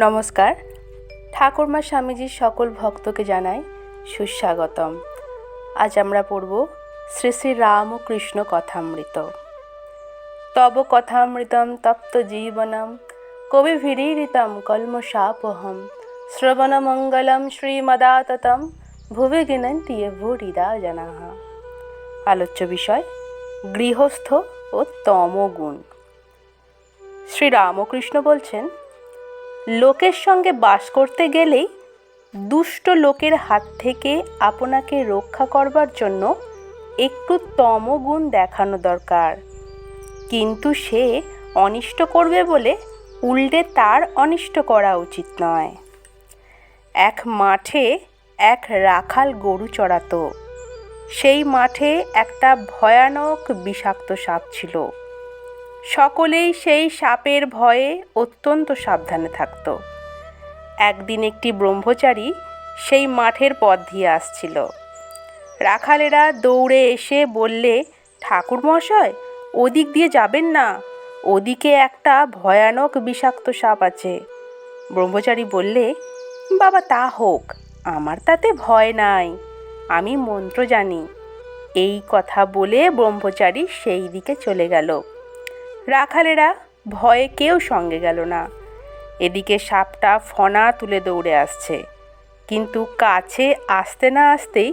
নমস্কার। ঠাকুরমা স্বামীজির সকল ভক্তকে জানাই সুস্বাগতম। আজ আমরা পড়ব শ্রী শ্রী রামকৃষ্ণ কথামৃত। তব কথামৃতম তপ্ত জীবনম কবিভিরীরিতম কলমশাপহম শ্রবণমঙ্গলম শ্রীমদাততম ভুবি গৃণন্তি ভূরিদা জনাঃ। আলোচ্য বিষয় গৃহস্থ ও তমগুণ। শ্রী রামকৃষ্ণ বলছেন, লোকের সঙ্গে বাস করতে গেলেই দুষ্ট লোকের হাত থেকে আপনাকে রক্ষা করবার জন্য একটু তমগুণ দেখানো দরকার। কিন্তু সে অনিষ্ট করবে বলে উল্টে তার অনিষ্ট করা উচিত নয়। এক মাঠে এক রাখাল গরু চড়াতো। সেই মাঠে একটা ভয়ানক বিষাক্ত সাপ ছিল। সকলেই সেই সাপের ভয়ে অত্যন্ত সাবধানে থাকত। একদিন একটি ব্রহ্মচারী সেই মাঠের পথ দিয়ে আসছিল। রাখালেরা দৌড়ে এসে বললে, ঠাকুরমশাই, ওদিক দিয়ে যাবেন না, ওদিকে একটা ভয়ানক বিষাক্ত সাপ আছে। ব্রহ্মচারী বললে, বাবা তা হোক, আমার তাতে ভয় নাই, আমি মন্ত্র জানি। এই কথা বলে ব্রহ্মচারী সেই দিকে চলে গেল। রাখালেরা ভয়ে কেউ সঙ্গে গেল না। এদিকে সাপটা ফনা তুলে দৌড়ে আসছে, কিন্তু কাছে আসতে না আসতেই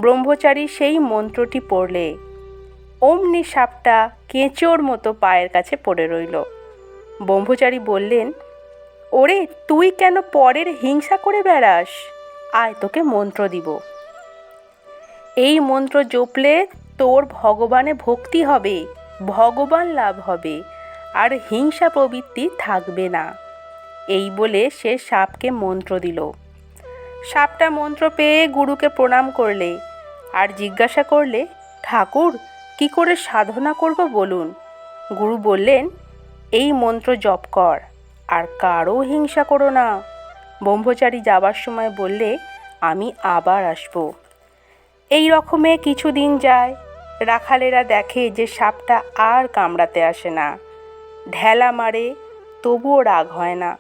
ব্রহ্মচারী সেই মন্ত্রটি পড়লে অমনি সাপটা কেঁচোর মতো পায়ের কাছে পড়ে রইল। ব্রহ্মচারী বললেন, ওরে, তুই কেন পরের হিংসা করে বেড়াস? আয়, তোকে মন্ত্র দিব। এই মন্ত্র জপলে তোর ভগবানে ভক্তি হবে, ভগবান লাভ হবে, আর হিংসা প্রবৃত্তি থাকবে না। এই বলে সে সাপকে মন্ত্র দিল। সাপটা মন্ত্র পেয়ে গুরুকে প্রণাম করলে আর জিজ্ঞাসা করলে, ঠাকুর, কি করে সাধনা করব বলুন। গুরু বললেন, এই মন্ত্র জপ কর, আর কারও হিংসা করো না। ব্রহ্মচারী যাবার সময় বললে, আমি আবার আসব। এই রকমে কিছুদিন যায়। রাখালেরা দেখে যে সাপটা আর কামড়াতে আসে না, ঢেলা মারে, তবুও রাগ হয় না,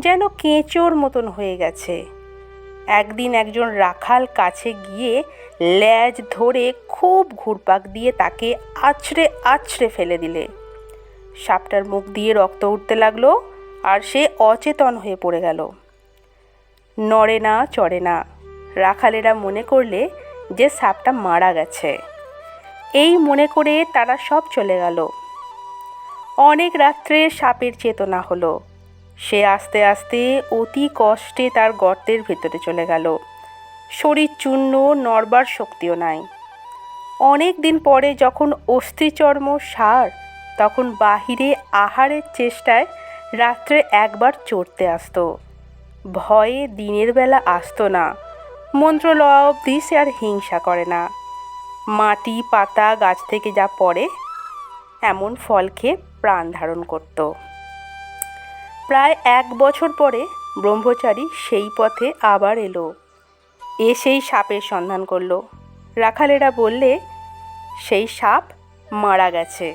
যেন কেঁচোর মতন হয়ে গেছে। একদিন একজন রাখাল কাছে গিয়ে ল্যাজ ধরে খুব ঘুরপাক দিয়ে তাকে আছড়ে আছড়ে ফেলে দিলে। সাপটার মুখ দিয়ে রক্ত উঠতে লাগলো আর সে অচেতন হয়ে পড়ে গেল। নড়ে না, চড়ে না। রাখালেরা মনে করলে যে সাপটা মারা গেছে। এই মনে করে তারা সব চলে গেল। অনেক রাত্রে সাপের চেতনা হলো। সে আস্তে আস্তে অতি কষ্টে তার গর্তের ভেতরে চলে গেল। শরীর চূর্ণ, নড়বার শক্তিও নাই। অনেক দিন পরে যখন অস্থিচর্ম সার, তখন বাহিরে আহারের চেষ্টায় রাত্রে একবার চড়তে আসতো। ভয়ে দিনের বেলা আসতো না। মন্ত্র লওয়া অবধি সে আর হিংসা করে না। মাটি, পাতা, গাছ থেকে যা পড়ে এমন ফল খেয়ে প্রাণ ধারণ করত। প্রায় 1 বছর পরে ব্রহ্মচারী সেই পথে আবার এলো। এসেই সাপের সন্ধান করলো। রাখালেরা বললে, সেই সাপ মারা গেছে।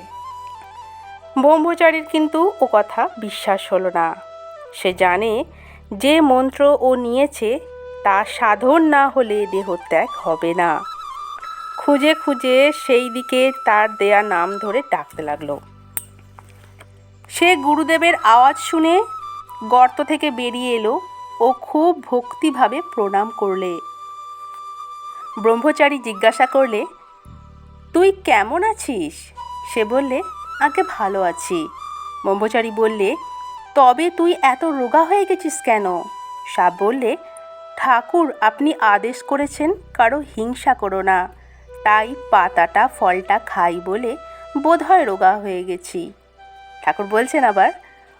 ব্রহ্মচারীর কিন্তু ও কথা বিশ্বাস হলো না। সে জানে যে মন্ত্র ও নিয়েছে তা সাধন না হলে দেহত্যাগ হবে না। খুঁজে খুঁজে সেই দিকে তার দেয়া নাম ধরে ডাকতে লাগলো। সে গুরুদেবের আওয়াজ শুনে গর্ত থেকে বেরিয়ে এলো ও খুব ভক্তিভাবে প্রণাম করলে। ব্রহ্মচারী জিজ্ঞাসা করলে, তুই কেমন আছিস? সে বললে, আগে ভালো আছি। ব্রহ্মচারী বললে, তবে তুই এত রোগা হয়ে গেছিস কেন? সাপ বললে, ঠাকুর, আপনি আদেশ করেছেন কারো হিংসা করো না, তাই পাতাটা ফলটা খাই বলে বোধহয় রোগা হয়ে গেছি। ঠাকুর বলছেন আবার,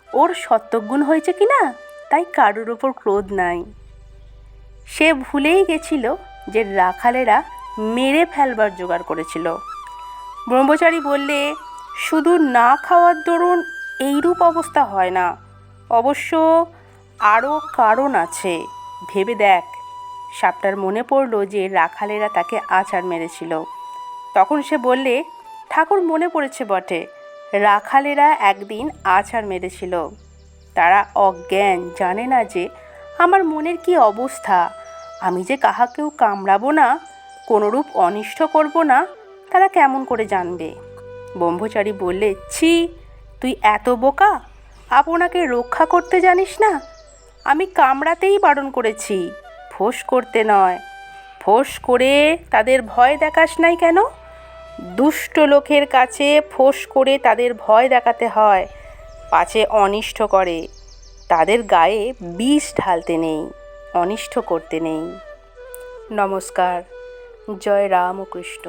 ওর সত্ত্বগুণ হয়েছে কি না, তাই কারোর ওপর ক্রোধ নাই। সে ভুলেই গেছিল যে রাখালেরা মেরে ফেলবার জোগাড় করেছিল। ব্রহ্মচারী বললে, শুধু না খাওয়ার দরুন এইরূপ অবস্থা হয় না, অবশ্য আরও কারণ আছে, ভেবে দেখ। সাপটার মনে পড়ল যে রাখালেরা তাকে আছাড় মেরেছিল। তখন সে বললে, ঠাকুর, মনে পড়েছে বটে, রাখালেরা একদিন আছাড় মেরেছিল। তারা অজ্ঞান, জানে না যে আমার মনের কি অবস্থা। আমি যে কাহাকেও কামড়াবো না, কোনোরূপ অনিষ্ট করব না, তারা কেমন করে জানবে? ব্রহ্মচারী বললে, ছি, তুই এত বোকা, আপনাকে রক্ষা করতে জানিস না? আমি কামড়াতেই বারণ করেছি, ফোঁস করতে নয়। ফোঁস করে তাদের ভয় দেখাস নাই কেন? দুষ্ট লোকের কাছে ফোঁস করে তাদের ভয় দেখাতে হয়, পাছে অনিষ্ট করে। তাদের গায়ে বিষ ঢালতে নেই, অনিষ্ট করতে নেই। নমস্কার। জয় রাম ও কৃষ্ণ।